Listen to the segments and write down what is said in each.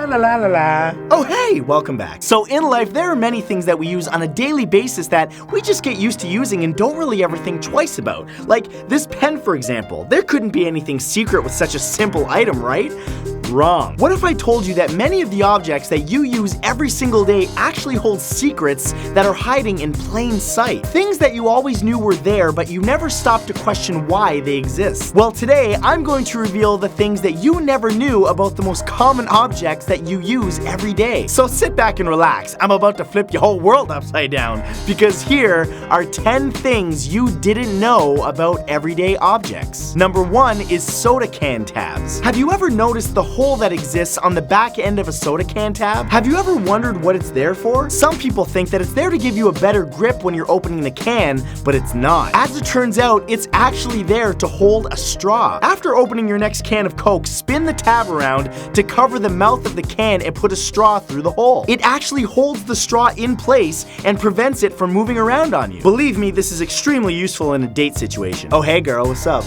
La la la la la. Oh hey, welcome back. So in life, there are many things that we use on a daily basis that we just get used to using and don't really ever think twice about. Like this pen, for example. There couldn't be anything secret with such a simple item, right? Wrong. What if I told you that many of the objects that you use every single day actually hold secrets that are hiding in plain sight? Things that you always knew were there, but you never stopped to question why they exist. Well, today I'm going to reveal the things that you never knew about the most common objects that you use every day. So sit back and relax. I'm about to flip your whole world upside down, because here are 10 things you didn't know about everyday objects. Number 1 is soda can tabs. Have you ever noticed the hole that exists on the back end of a soda can tab? Have you ever wondered what it's there for? Some people think that it's there to give you a better grip when you're opening the can, but it's not. As it turns out, it's actually there to hold a straw. After opening your next can of Coke, spin the tab around to cover the mouth of the can and put a straw through the hole. It actually holds the straw in place and prevents it from moving around on you. Believe me, this is extremely useful in a date situation. Oh hey girl, what's up?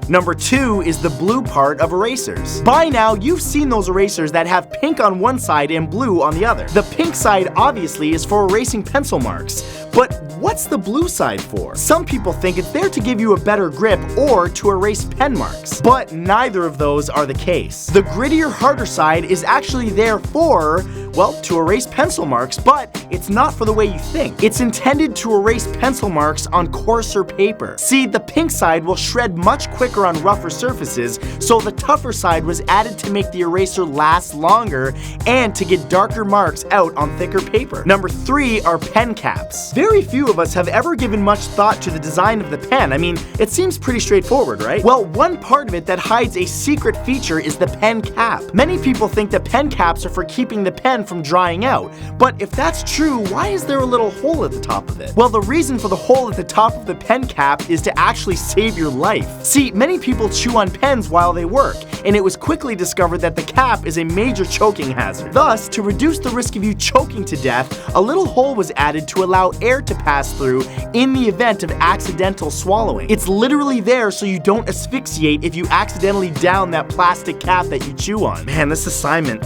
Number 2 is the blue part of erasers. By now, you've seen those erasers that have pink on one side and blue on the other. The pink side obviously is for erasing pencil marks, but what's the blue side for? Some people think it's there to give you a better grip or to erase pen marks, but neither of those are the case. The grittier, harder side is actually there for, well, to erase pencil marks, but it's not for the way you think. It's intended to erase pencil marks on coarser paper. See, the pink side will shred much quicker on rougher surfaces, so the tougher side was added to make the eraser last longer and to get darker marks out on thicker paper. Number 3 are pen caps. Very few of us have ever given much thought to the design of the pen. I mean, it seems pretty straightforward, right? Well, one part of it that hides a secret feature is the pen cap. Many people think that pen caps are for keeping the pen from drying out, but if that's true, why is there a little hole at the top of it? Well, the reason for the hole at the top of the pen cap is to actually save your life. See, many people chew on pens while they work, and it was quickly discovered that the cap is a major choking hazard. Thus, to reduce the risk of you choking to death, a little hole was added to allow air to pass through in the event of accidental swallowing. It's literally there so you don't asphyxiate if you accidentally down that plastic cap that you chew on. Man, this assignment.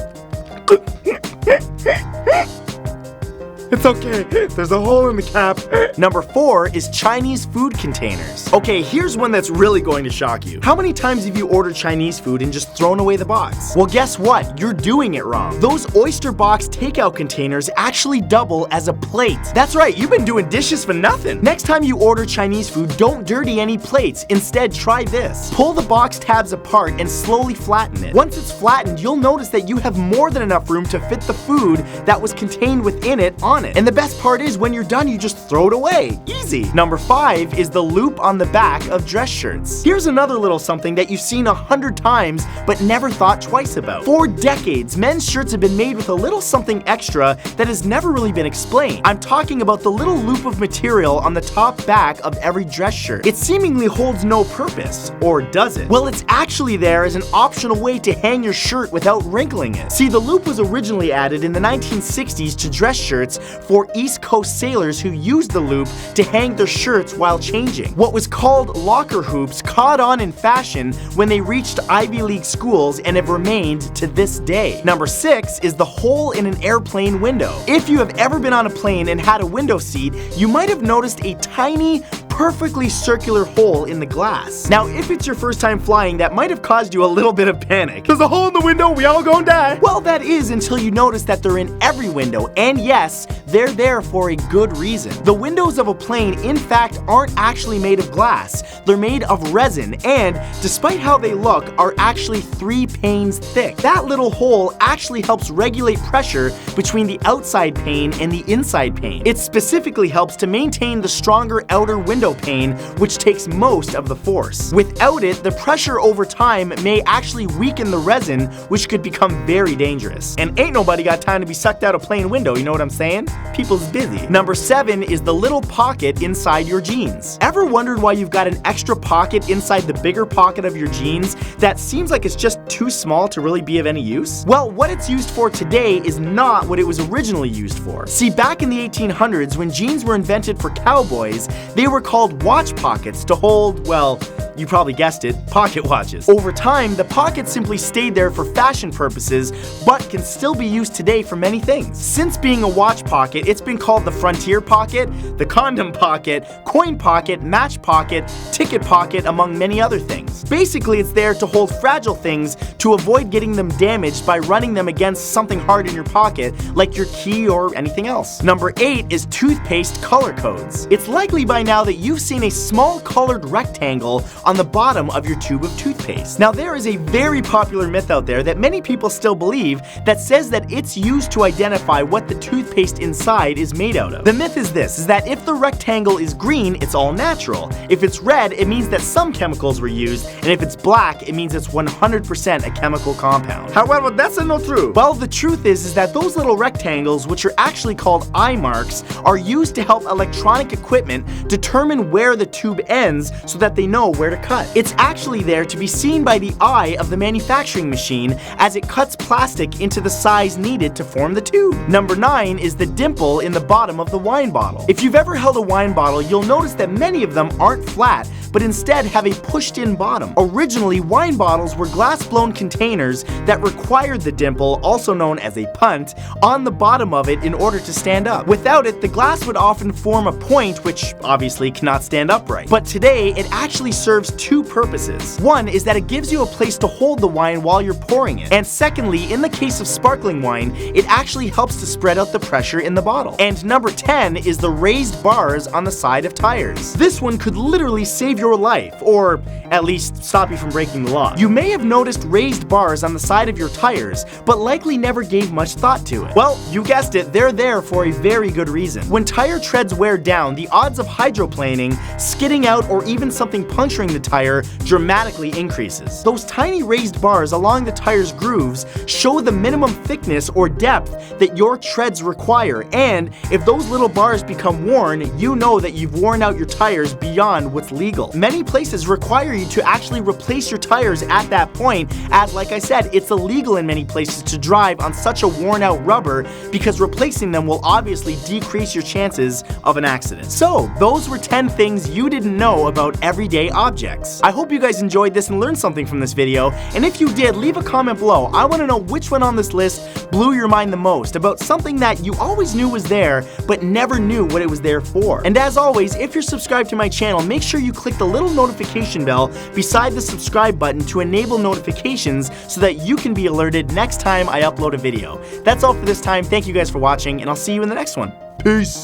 It's okay, there's a hole in the cap. Number 4 is Chinese food containers. Okay, here's one that's really going to shock you. How many times have you ordered Chinese food and just thrown away the box? Well, guess what? You're doing it wrong. Those oyster box takeout containers actually double as a plate. That's right, you've been doing dishes for nothing. Next time you order Chinese food, don't dirty any plates. Instead, try this. Pull the box tabs apart and slowly flatten it. Once it's flattened, you'll notice that you have more than enough room to fit the food that was contained within it on it. And the best part is when you're done, you just throw it away. Easy. Number 5 is the loop on the back of dress shirts. Here's another little something that you've seen 100 times but never thought twice about. For decades, men's shirts have been made with a little something extra that has never really been explained. I'm talking about the little loop of material on the top back of every dress shirt. It seemingly holds no purpose, or does it? Well, it's actually there as an optional way to hang your shirt without wrinkling it. See, the loop was originally added in the 1960s to dress shirts for East Coast sailors who used the loop to hang their shirts while changing. What was called locker hoops caught on in fashion when they reached Ivy League schools and have remained to this day. Number 6 is the hole in an airplane window. If you have ever been on a plane and had a window seat, you might have noticed a tiny, perfectly circular hole in the glass. Now, if it's your first time flying, that might have caused you a little bit of panic. There's a hole in the window, we all gonna die. Well, that is until you notice that they're in every window, and yes, they're there for a good reason. The windows of a plane, in fact, aren't actually made of glass. They're made of resin, and despite how they look, are actually 3 panes thick. That little hole actually helps regulate pressure between the outside pane and the inside pane. It specifically helps to maintain the stronger outer window pane, which takes most of the force. Without it, the pressure over time may actually weaken the resin, which could become very dangerous. And ain't nobody got time to be sucked out a plane window, you know what I'm saying? People's busy. Number 7 is the little pocket inside your jeans. Ever wondered why you've got an extra pocket inside the bigger pocket of your jeans that seems like it's just too small to really be of any use? Well, what it's used for today is not what it was originally used for. See, back in the 1800s, when jeans were invented for cowboys, they were called watch pockets to hold, well, You probably guessed it, pocket watches. Over time, the pocket simply stayed there for fashion purposes, but can still be used today for many things. Since being a watch pocket, it's been called the frontier pocket, the condom pocket, coin pocket, match pocket, ticket pocket, among many other things. Basically, it's there to hold fragile things to avoid getting them damaged by running them against something hard in your pocket, like your key or anything else. Number 8 is toothpaste color codes. It's likely by now that you've seen a small colored rectangle on the bottom of your tube of toothpaste. Now, there is a very popular myth out there that many people still believe that says that it's used to identify what the toothpaste inside is made out of. The myth is this, is that if the rectangle is green, it's all natural. If it's red, it means that some chemicals were used, and if it's black, it means it's 100% a chemical compound. However, that's not true. Well, the truth is that those little rectangles, which are actually called eye marks, are used to help electronic equipment determine where the tube ends so that they know where to cut. It's actually there to be seen by the eye of the manufacturing machine as it cuts plastic into the size needed to form the tube. Number 9 is the dimple in the bottom of the wine bottle. If you've ever held a wine bottle, you'll notice that many of them aren't flat, but instead have a pushed-in bottom. Originally, wine bottles were glass-blown containers that required the dimple, also known as a punt, on the bottom of it in order to stand up. Without it, the glass would often form a point, which obviously cannot stand upright. But today, it actually serves two purposes. One is that it gives you a place to hold the wine while you're pouring it. And secondly, in the case of sparkling wine, it actually helps to spread out the pressure in the bottle. And number 10 is the raised bars on the side of tires. This one could literally save your life, or at least stop you from breaking the law. You may have noticed raised bars on the side of your tires, but likely never gave much thought to it. Well, you guessed it, they're there for a very good reason. When tire treads wear down, the odds of hydroplaning, skidding out, or even something puncturing the tire dramatically increases. Those tiny raised bars along the tire's grooves show the minimum thickness or depth that your treads require, and if those little bars become worn, you know that you've worn out your tires beyond what's legal. Many places require you to actually replace your tires at that point, as like I said, it's illegal in many places to drive on such a worn out rubber because replacing them will obviously decrease your chances of an accident. So, those were 10 things you didn't know about everyday objects. I hope you guys enjoyed this and learned something from this video, and if you did, leave a comment below. I want to know which one on this list blew your mind the most, about something that you always knew was there, but never knew what it was there for. And as always, if you're subscribed to my channel, make sure you click the little notification bell beside the subscribe button to enable notifications so that you can be alerted next time I upload a video. That's all for this time. Thank you guys for watching, and I'll see you in the next one. Peace!